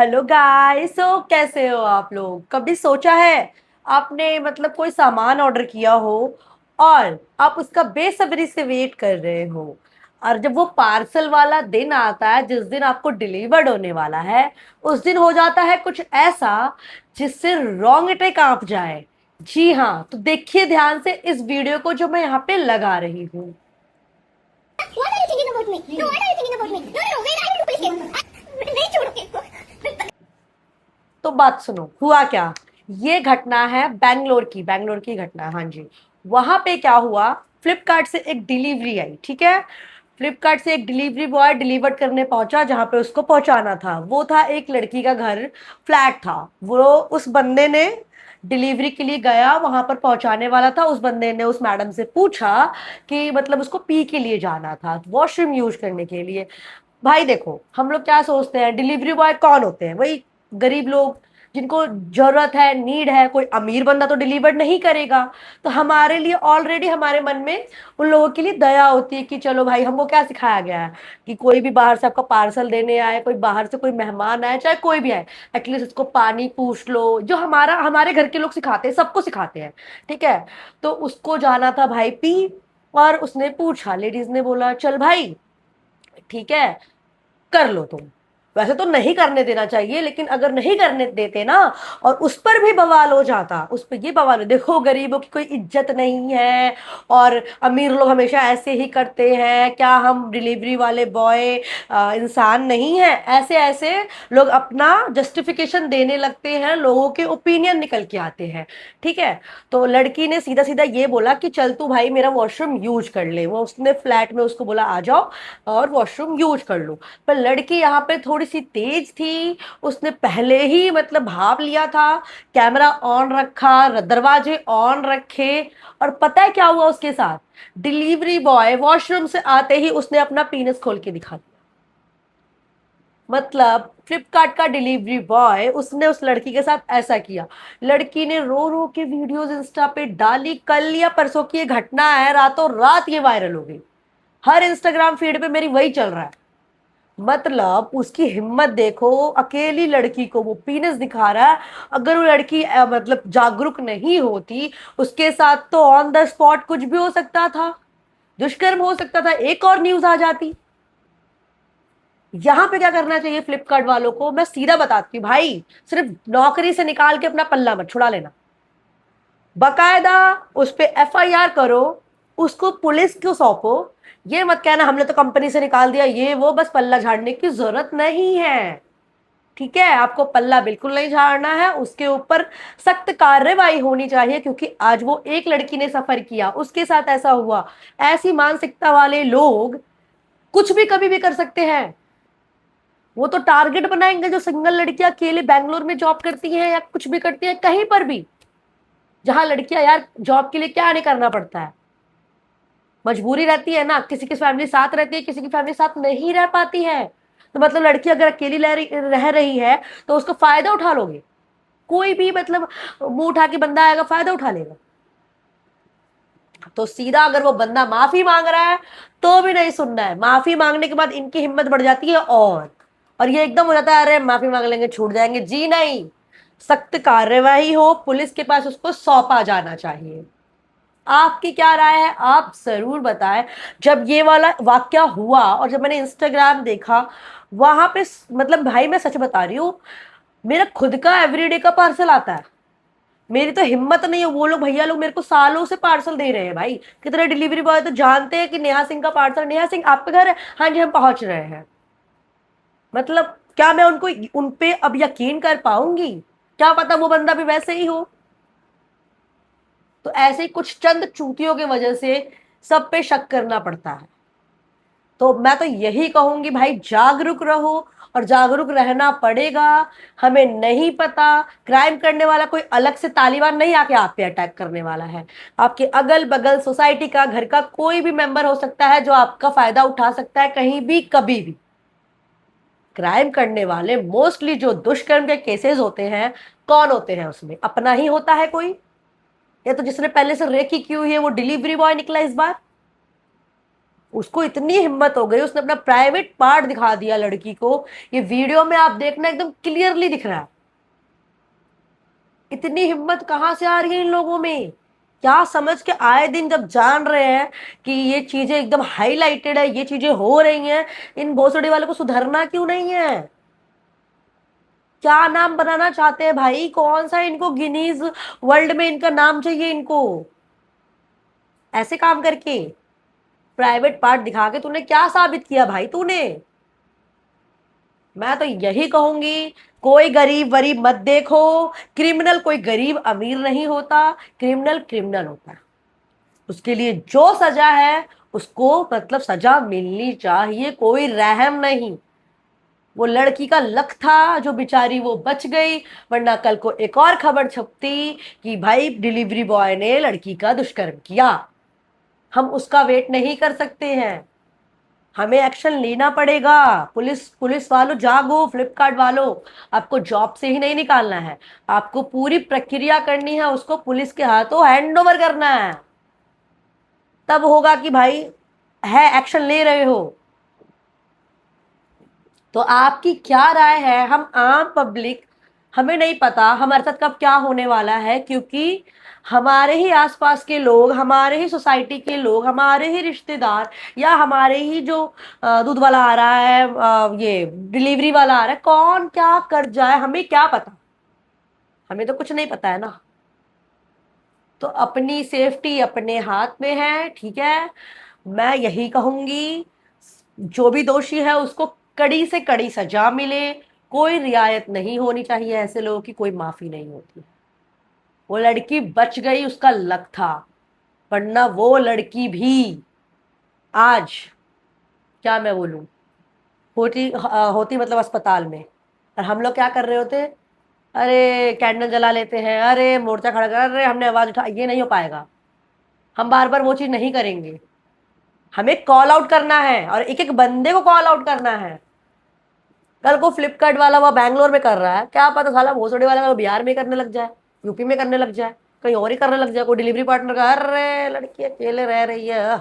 Hello guys. कैसे हो आप लोग? कभी सोचा है आपने कोई सामान ऑर्डर किया हो और आप उसका बेसब्री से वेट कर रहे हो, और जब वो पार्सल वाला दिन आता है जिस दिन आपको डिलीवर्ड होने वाला है, उस दिन हो जाता है कुछ ऐसा जिससे रोंगटे कांप जाए। जी हाँ, तो देखिए ध्यान से इस वीडियो को जो मैं यहाँ पे लगा रही हूँ। What are you thinking about me? No, what are you thinking about me? No, no, no, wait, I need to please get. नहीं छोड़ोगे। तो बात सुनो, हुआ क्या। ये घटना है बैंगलोर की घटना है। हाँ जी। वहां पे क्या हुआ, फ्लिपकार्ट से एक डिलीवरी आई, ठीक है। फ्लिपकार्ट से एक डिलीवरी बॉय डिलीवर करने पहुंचा जहां पे उसको पहुंचाना था। वो था एक लड़की का घर, फ्लैट था वो। उस बंदे ने डिलीवरी के लिए गया, वहां पर पहुंचाने वाला था। उस बंदे ने उस मैडम से पूछा कि उसको पी के लिए जाना था, वॉशरूम यूज करने के लिए। भाई देखो, हम लोग क्या सोचते हैं, डिलीवरी बॉय कौन होते हैं? वही गरीब लोग जिनको जरूरत है, नीड है। कोई अमीर बंदा तो डिलीवर नहीं करेगा। तो हमारे लिए ऑलरेडी हमारे मन में उन लोगों के लिए दया होती है कि चलो भाई, हमको क्या सिखाया गया है कि कोई भी बाहर से आपका पार्सल देने आए, कोई बाहर से कोई मेहमान आए, चाहे कोई भी आए, एटलीस्ट उसको पानी पूछ लो। जो हमारे घर के लोग सिखाते हैं, सबको सिखाते हैं, ठीक है। तो उसको जाना था भाई पी, और उसने पूछा, लेडीज ने बोला चल भाई ठीक है, कर लो तुम। वैसे तो नहीं करने देना चाहिए, लेकिन अगर नहीं करने देते ना, और उस पर भी बवाल हो जाता, उस पर ये बवाल हो, देखो गरीबों की कोई इज्जत नहीं है और अमीर लोग हमेशा ऐसे ही करते हैं, क्या हम डिलीवरी वाले बॉय इंसान नहीं है? ऐसे ऐसे लोग अपना जस्टिफिकेशन देने लगते हैं, लोगों के ओपिनियन निकल के आते हैं, ठीक है। तो लड़की ने सीधा सीधा ये बोला कि चल तू भाई मेरा वॉशरूम यूज कर ले। वो उसने फ्लैट में उसको बोला आ जाओ और वॉशरूम यूज कर लो। पर लड़की यहाँ पे थोड़ी सी तेज थी, उसने पहले ही भाप लिया था, कैमरा ऑन रखा, दरवाजे ऑन रखे। और पता है क्या हुआ उसके साथ? डिलीवरी बॉय वॉशरूम से आते ही उसने अपना पीनस खोल के दिखा दिया। फ्लिपकार्ट का डिलीवरी बॉय, उसने उस लड़की के साथ ऐसा किया। लड़की ने रो रो के वीडियोस इंस्टा पे डाली। कल या परसों की ये घटना है, रातों रात ये वायरल हो गई। हर इंस्टाग्राम फीड पे मेरी वही चल रहा है। उसकी हिम्मत देखो, अकेली लड़की को वो पीनस दिखा रहा है। अगर वो लड़की जागरूक नहीं होती, उसके साथ तो ऑन द स्पॉट कुछ भी हो सकता था, दुष्कर्म हो सकता था, एक और न्यूज आ जाती। यहां पे क्या करना चाहिए फ्लिपकार्ट वालों को, मैं सीधा बताती हूँ भाई, सिर्फ नौकरी से निकाल के अपना पल्ला मत छुड़ा लेना। बकायदा उस पे एफआईआर करो, उसको पुलिस को सौंपो। ये मत कहना हमने तो कंपनी से निकाल दिया, ये वो बस पल्ला झाड़ने की जरूरत नहीं है, ठीक है। आपको पल्ला बिल्कुल नहीं झाड़ना है, उसके ऊपर सख्त कार्रवाई होनी चाहिए, क्योंकि आज वो एक लड़की ने सफर किया, उसके साथ ऐसा हुआ। ऐसी मानसिकता वाले लोग कुछ भी कभी भी कर सकते हैं। वो तो टारगेट बनाएंगे जो सिंगल लड़कियां अकेले बैंगलोर में जॉब करती हैं या कुछ भी करती हैं, कहीं पर भी जहां लड़कियां यार जॉब के लिए क्या नहीं करना पड़ता है। मजबूरी रहती है ना, किसी की फैमिली साथ रहती है, किसी की फैमिली साथ नहीं रह पाती है। तो लड़की अगर अकेली रह रही है तो उसका फायदा उठा लोगे। कोई भी मुंह उठा के बंदा आएगा, फायदा उठा लेगा। तो सीधा अगर वो बंदा माफी मांग रहा है तो भी नहीं सुनना है। माफी मांगने के बाद इनकी हिम्मत बढ़ जाती है, और ये एकदम हो जाता है अरे माफी मांग लेंगे छूट जाएंगे। जी नहीं, सख्त कार्यवाही हो, पुलिस के पास उसको सौंपा जाना चाहिए। आपकी क्या राय है, आप जरूर बताएं। जब ये वाला वाक्या हुआ और जब मैंने इंस्टाग्राम देखा, वहां पे भाई मैं सच बता रही हूँ, मेरा खुद का एवरीडे का पार्सल आता है। मेरी तो हिम्मत नहीं है, वो लोग भैया लोग मेरे को सालों से पार्सल दे रहे हैं भाई। कितने डिलीवरी बॉय तो जानते हैं कि नेहा सिंह का पार्सल, नेहा सिंह आपके घर है, हाँ जी हम पहुंच रहे हैं। क्या मैं उनको उन पे अब यकीन कर पाऊंगी? क्या पता वो बंदा भी वैसे ही हो। तो ऐसे ही कुछ चंद चूतियों की वजह से सब पे शक करना पड़ता है। तो मैं तो यही कहूंगी भाई, जागरूक रहो, और जागरूक रहना पड़ेगा। हमें नहीं पता, क्राइम करने वाला कोई अलग से तालिबान नहीं आके आप पे अटैक करने वाला है। आपके अगल बगल सोसाइटी का, घर का कोई भी मेंबर हो सकता है जो आपका फायदा उठा सकता है, कहीं भी कभी भी। क्राइम करने वाले मोस्टली जो दुष्कर्म के केसेस होते हैं, कौन होते हैं उसमें? अपना ही होता है कोई, या तो जिसने पहले से रेकी की हुई है वो डिलीवरी बॉय निकला इस बार। उसको इतनी हिम्मत हो गई, उसने अपना प्राइवेट पार्ट दिखा दिया लड़की को। ये वीडियो में आप देखना एकदम क्लियरली दिख रहा है। इतनी हिम्मत कहां से आ रही है इन लोगों में? क्या समझ के आए दिन जब जान रहे हैं कि ये चीजें एकदम हाईलाइटेड है, ये चीजें हो रही हैं, इन भोसड़ी वालों को सुधरना क्यों नहीं है? क्या नाम बनाना चाहते हैं भाई? कौन सा इनको गिनीज वर्ल्ड में इनका नाम चाहिए इनको? ऐसे काम करके प्राइवेट पार्ट दिखा के तूने क्या साबित किया भाई तूने? मैं तो यही कहूंगी, कोई गरीब वरीब मत देखो। क्रिमिनल कोई गरीब अमीर नहीं होता, क्रिमिनल क्रिमिनल होता है। उसके लिए जो सजा है उसको मतलब सजा मिलनी चाहिए, कोई रहम नहीं। वो लड़की का लक था जो बेचारी वो बच गई, वरना कल को एक और खबर छपती कि भाई डिलीवरी बॉय ने लड़की का दुष्कर्म किया। हम उसका वेट नहीं कर सकते हैं, हमें एक्शन लेना पड़ेगा। पुलिस पुलिस वालों जागो, फ्लिपकार्ट वालों, आपको जॉब से ही नहीं निकालना है, आपको पूरी प्रक्रिया करनी है, उसको पुलिस के हाथों हैंड ओवर करना है। तब होगा कि भाई है एक्शन ले रहे हो। तो आपकी क्या राय है? हम आम पब्लिक, हमें नहीं पता हमारे साथ कब क्या होने वाला है, क्योंकि हमारे ही आसपास के लोग, हमारे ही सोसाइटी के लोग, हमारे ही रिश्तेदार, या हमारे ही जो दूध वाला आ रहा है, ये डिलीवरी वाला आ रहा है, कौन क्या कर जाए हमें क्या पता? हमें तो कुछ नहीं पता है ना। तो अपनी सेफ्टी अपने हाथ में है, ठीक है। मैं यही कहूंगी, जो भी दोषी है उसको कड़ी से कड़ी सजा मिले, कोई रियायत नहीं होनी चाहिए, ऐसे लोगों की कोई माफी नहीं होती। वो लड़की बच गई, उसका लक था, वरना वो लड़की भी आज, क्या मैं बोलूं, होती मतलब अस्पताल में। और हम लोग क्या कर रहे होते? अरे कैंडल जला लेते हैं, अरे मोर्चा खड़ा कर, अरे हमने आवाज उठा। ये नहीं हो पाएगा, हम बार बार वो चीज नहीं करेंगे। हमें कॉल आउट करना है और एक एक बंदे को कॉल आउट करना है। कल को फ्लिपकार्ट वाला वो बैंगलोर में कर रहा है, क्या पता साला भोसड़ी वाला वो बिहार में करने लग जाए, यूपी में करने लग जाए, कहीं और ही करने लग जाए। कोई डिलीवरी पार्टनर का, अरे लड़की अकेले रह रही है,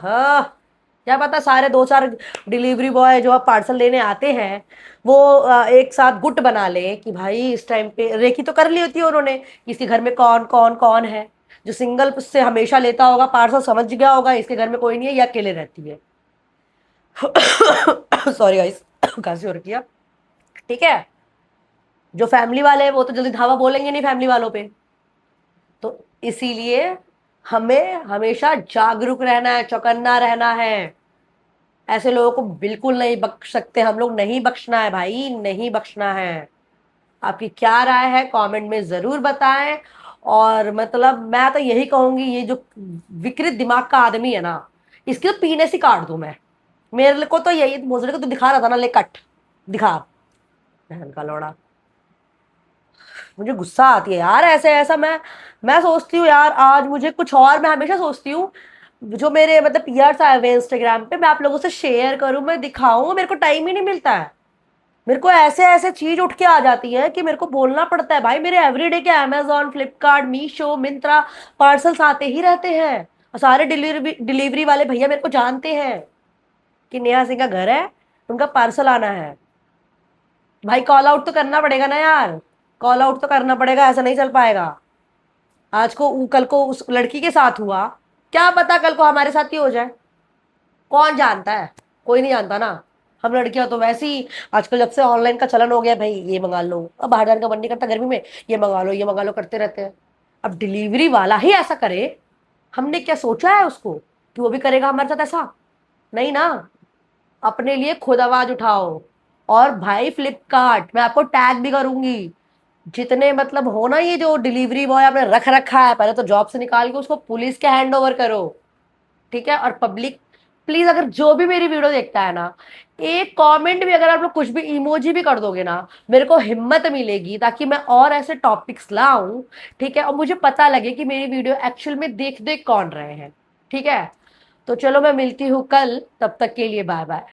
क्या पता सारे दो चार डिलीवरी बॉय जो अब पार्सल लेने आते हैं वो एक साथ गुट बना ले कि भाई इस टाइम पे रेकी तो कर ली होती है उन्होंने, किसी घर में कौन कौन कौन है। जो सिंगल से हमेशा लेता होगा पार्सल, समझ गया होगा इसके घर में कोई नहीं है, ये अकेले रहती है। सॉरी गाइस, खांसी हो रखी है, ठीक है। जो फैमिली वाले हैं वो तो जल्दी धावा बोलेंगे नहीं फैमिली वालों पे। तो इसीलिए हमें हमेशा जागरूक रहना है, चौकन्ना रहना है। ऐसे लोगों को बिल्कुल नहीं बख्श सकते हम लोग, नहीं बख्शना है भाई, नहीं बख्शना है। आपकी क्या राय है कमेंट में जरूर बताएं। और मतलब मैं तो यही कहूंगी, ये जो विकृत दिमाग का आदमी है ना, इसके तो पीने से काट दूं मैं। मेरे को तो यही मोजड़े को तो दिखा रहा था ना, ले कट दिखा, बहन का लौड़ा। मुझे गुस्सा आती है यार ऐसे, ऐसा मैं सोचती हूँ यार, आज मुझे कुछ और, मैं हमेशा सोचती हूँ जो मेरे मतलब पीआर्स आए हुए इंस्टाग्राम पे, मैं आप लोगों से शेयर करूं, मैं दिखाऊं, मेरे को टाइम ही नहीं मिलता है। मेरे को ऐसे ऐसे चीज उठ के आ जाती है कि मेरे को बोलना पड़ता है। भाई मेरे एवरीडे के अमेजोन, फ्लिपकार्ट, मीशो, मिंत्रा पार्सल्स आते ही रहते हैं, और सारे डिलीवरी वाले भैया मेरे को जानते हैं कि नेहा सिंह का घर है, उनका पार्सल आना है। भाई कॉल आउट तो करना पड़ेगा ना यार, कॉल आउट तो करना पड़ेगा, ऐसा नहीं चल पाएगा। आज को कल को उस लड़की के साथ हुआ, क्या पता कल को हमारे साथ ही हो जाए, कौन जानता है? कोई नहीं जानता ना। हम लड़कियां तो वैसे ही, आजकल जब से ऑनलाइन का चलन हो गया भाई, ये मंगा लो, अब बाहर जाने का मन नहीं करता गर्मी में, ये मंगा लो ये मंगा लो करते रहते हैं। अब डिलीवरी वाला ही ऐसा करे, हमने क्या सोचा है उसको कि वो भी करेगा हमारे साथ ऐसा? नहीं ना। अपने लिए खुद आवाज उठाओ। और भाई फ्लिपकार्ट, मैं आपको टैग भी करूंगी, जितने मतलब हो ना ये जो डिलीवरी बॉय आपने रख रखा है, पहले तो जॉब से निकाल के उसको पुलिस के हैंड ओवर करो, ठीक है। और पब्लिक प्लीज, अगर जो भी मेरी वीडियो देखता है ना, एक कमेंट भी अगर आप लोग कुछ भी इमोजी भी कर दोगे ना, मेरे को हिम्मत मिलेगी ताकि मैं और ऐसे टॉपिक्स लाऊं, ठीक है। और मुझे पता लगे कि मेरी वीडियो एक्चुअल में देख देख कौन रहे हैं, ठीक है। तो चलो मैं मिलती हूँ कल, तब तक के लिए बाय बाय।